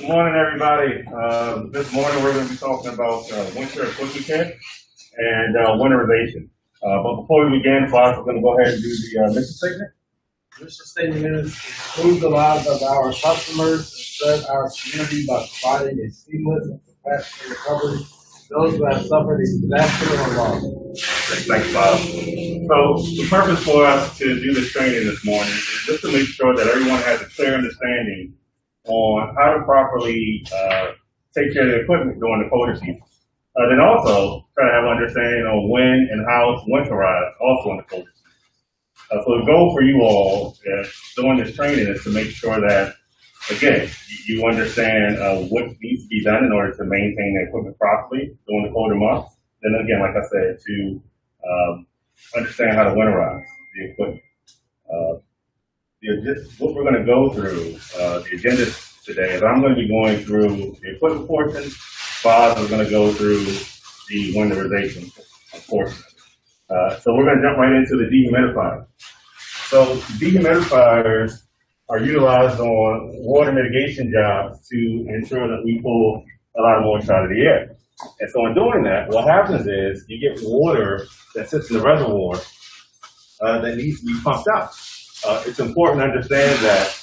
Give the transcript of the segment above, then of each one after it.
Good morning, everybody. This morning we're going to be talking about winter equipment care and winterization. But before we begin, Fox, we're going to go ahead and do the mission statement. Mission statement is improve the lives of our customers and serve our community by providing a seamless and compassionate recovery to those who have suffered a disaster or loss. Thanks, Bob. So the purpose for us to do this training this morning is just to make sure that everyone has a clear understanding on how to properly take care of the equipment during the colder season. Then also try to have an understanding on when and how it's winterized also in the colder season. So the goal for you all during this training is to make sure that, again, you understand what needs to be done in order to maintain the equipment properly during the colder months. Then again, like I said, to understand how to winterize the equipment. What we're going to go through, the agenda today is I'm going to be going through the equipment portion. Bob is going to go through the winterization portion. So we're going to jump right into the dehumidifiers. So dehumidifiers are utilized on water mitigation jobs to ensure that we pull a lot of moisture out of the air. And so in doing that, what happens is you get water that sits in the reservoir that needs to be pumped out. It's important to understand that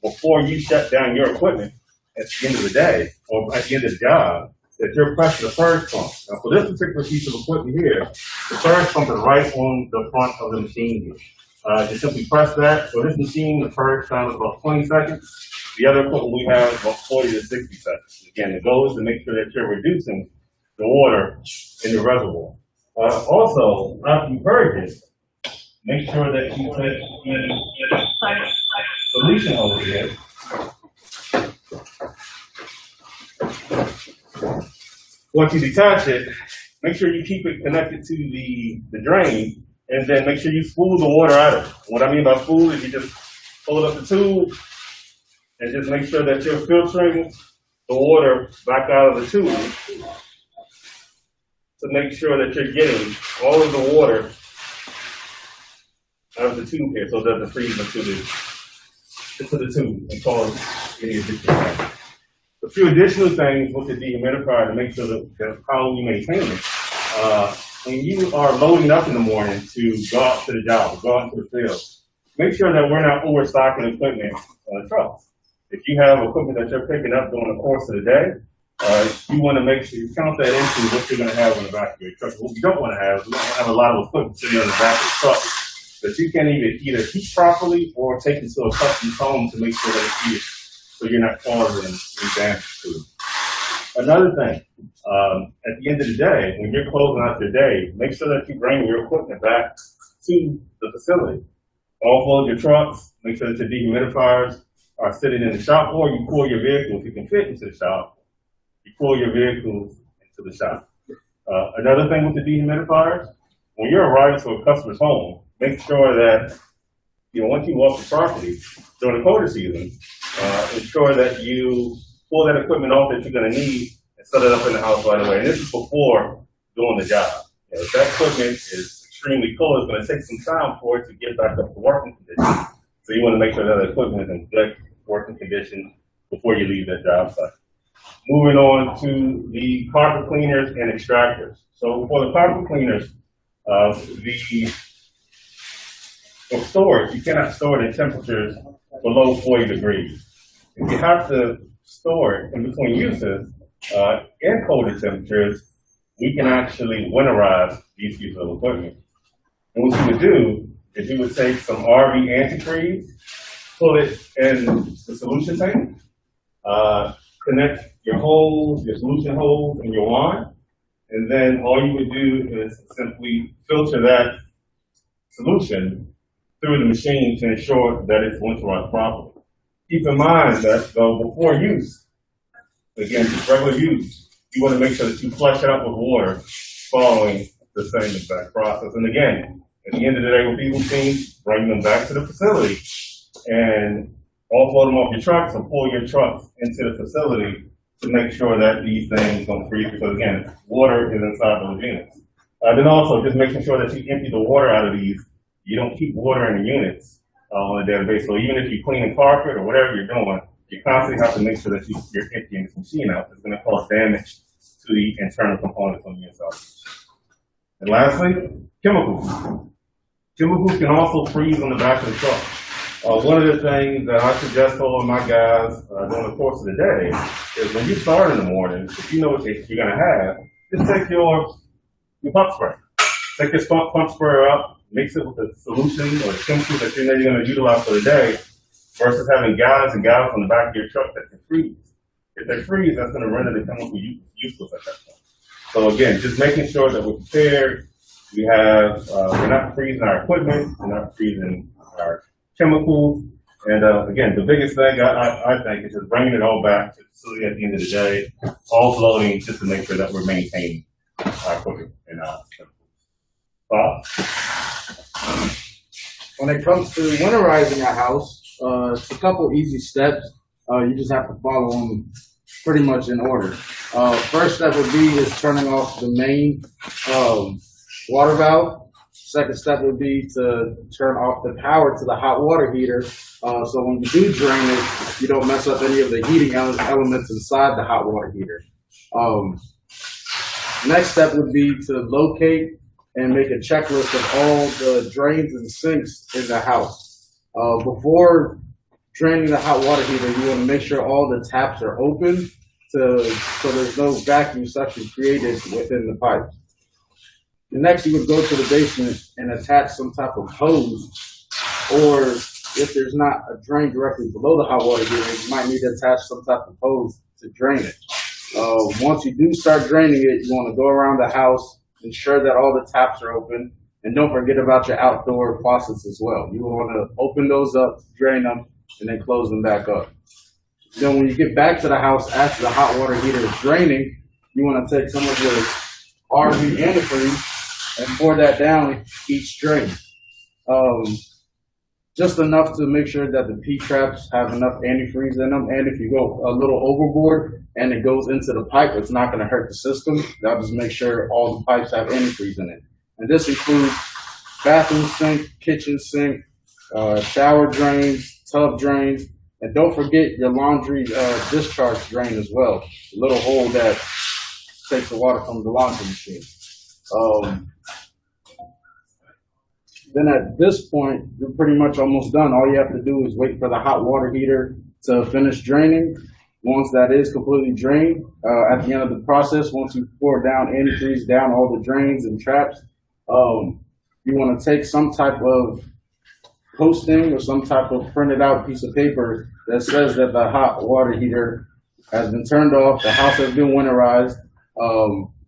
before you shut down your equipment at the end of the day or at the end of the job, that you're pressing the surge pump. Now, for this particular piece of equipment here, the surge pump is right on the front of the machine here. You simply press that. For this machine, the surge time is about 20 seconds. The other equipment we have is about 40 to 60 seconds. Again, the goal is to make sure that you're reducing the water in the reservoir. Also, after you purge it, make sure that you put in solution over here. Once you detach it, make sure you keep it connected to the drain, and then make sure you spool the water out of it. What I mean by spool is you just pull up the tube and just make sure that you're filtering the water back out of the tube to make sure that you're getting all of the water out of the tube here so it doesn't freeze into the tube and cause any additional damage. A few additional things with the dehumidifier to make sure that how we maintain it. When you are loading up in the morning to go out to the job, go out to the field, make sure that we're not overstocking equipment on the trucks. If you have equipment that you're picking up during the course of the day, you want to make sure you count that into what you're going to have on the back of your truck. What you don't want to have is you don't want to have a lot of equipment sitting on the back of the truck that you can't either heat properly or take it to a custom home to make sure that it's heated so you're not causing any damage to it. Another thing, at the end of the day, when you're closing out your day, make sure that you bring your equipment back to the facility. Offload your trucks, make sure that your dehumidifiers are sitting in the shop, or you pull your vehicle if you can fit into the shop. You pull your vehicles into the shop. Another thing with the dehumidifiers, when you're arriving to a customer's home, make sure that once you walk the property during the colder season, ensure that you pull that equipment off that you're going to need and set it up in the house right away. And this is before doing the job. If that equipment is extremely cold, it's going to take some time for it to get back up to working condition. So you want to make sure that the equipment is in good working condition before you leave that job site. Moving on to the carpet cleaners and extractors. So for the carpet cleaners, for storage, you cannot store it in temperatures below 40 degrees. If you have to store it in between uses in colder temperatures, we can actually winterize these pieces of equipment. And what you would do is you would take some RV antifreeze, pull it in the solution tank, connect your hose, your solution hose, and your wand, and then all you would do is simply filter that solution through the machine to ensure that it's winterized properly. Keep in mind that though before use, again, just regular use, you want to make sure that you flush it out with water following the same exact process. And again, at the end of the day with these machines, bring them back to the facility and offload them off your trucks and pull your trucks into the facility to make sure that these things don't freeze, because again, water is inside those units. Then also just making sure that you empty the water out of these. You don't keep water in the units on a daily basis. So even if you're cleaning carpet or whatever you're doing, you constantly have to make sure that you're emptying this machine out. It's going to cause damage to the internal components on the inside. And lastly, chemicals. Chemicals can also freeze on the back of the truck. One of the things that I suggest to all of my guys during the course of the day is when you start in the morning, if you know what you're going to have, just take your pump spray. Take this pump sprayer up, mix it with the solution or the chemicals that you know you're going to utilize for the day, versus having gallons and gallons on the back of your truck that can freeze. If they freeze, that's going to render the chemical useless at that point. So again, just making sure that we're prepared. We're not freezing our equipment, we're not freezing our chemicals, and again, the biggest thing I think is just bringing it all back to the facility at the end of the day, offloading just to make sure that we're maintaining our equipment and our chemicals. When it comes to winterizing a house, it's a couple easy steps. You just have to follow them pretty much in order. First step would be is turning off the main water valve. Second step would be to turn off the power to the hot water heater. So when you do drain it, you don't mess up any of the heating elements inside the hot water heater. Next step would be to locate and make a checklist of all the drains and sinks in the house. Before draining the hot water heater, you want to make sure all the taps are open so there's no vacuum suction created within the pipes. And next, you would go to the basement and attach some type of hose, or if there's not a drain directly below the hot water heater, you might need to attach some type of hose to drain it. Once you do start draining it, you want to go around the house, ensure that all the taps are open, and don't forget about your outdoor faucets as well. You want to open those up, drain them, and then close them back up. Then when you get back to the house after the hot water heater is draining, you want to take some of your RV antifreeze and pour that down each drain. Just enough to make sure that the P-traps have enough antifreeze in them, and if you go a little overboard and it goes into the pipe, it's not going to hurt the system. That'll just make sure all the pipes have antifreeze in it. And this includes bathroom sink, kitchen sink, shower drains, tub drains, and don't forget your laundry discharge drain as well, the little hole that takes the water from the laundry machine. Then at this point, you're pretty much almost done. All you have to do is wait for the hot water heater to finish draining. Once that is completely drained, at the end of the process, once you pour down antifreeze down all the drains and traps, you want to take some type of posting or some type of printed out piece of paper that says that the hot water heater has been turned off, the house has been winterized,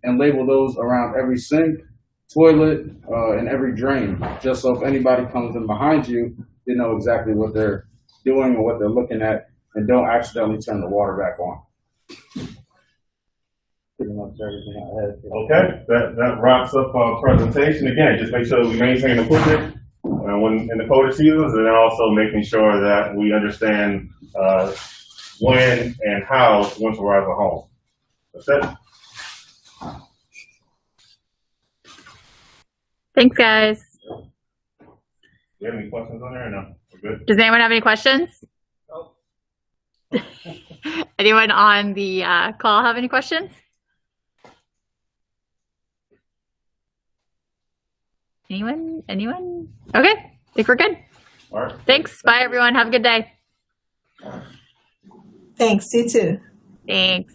and label those around every sink, toilet, and every drain, just so if anybody comes in behind you, they know exactly what they're doing or what they're looking at, and don't accidentally turn the water back on. Pretty much everything I had. Okay, that wraps up our presentation. Again, just make sure that we maintain equipment when in the colder seasons, and then also making sure that we understand when and how to winterize a home. That's it. Thanks, guys. Do you have any questions on there or no? We're good? Does anyone have any questions? No. Anyone on the call have any questions? Anyone? Okay, I think we're good. All right. Thanks. Bye, everyone. Have a good day. Thanks, you too. Thanks.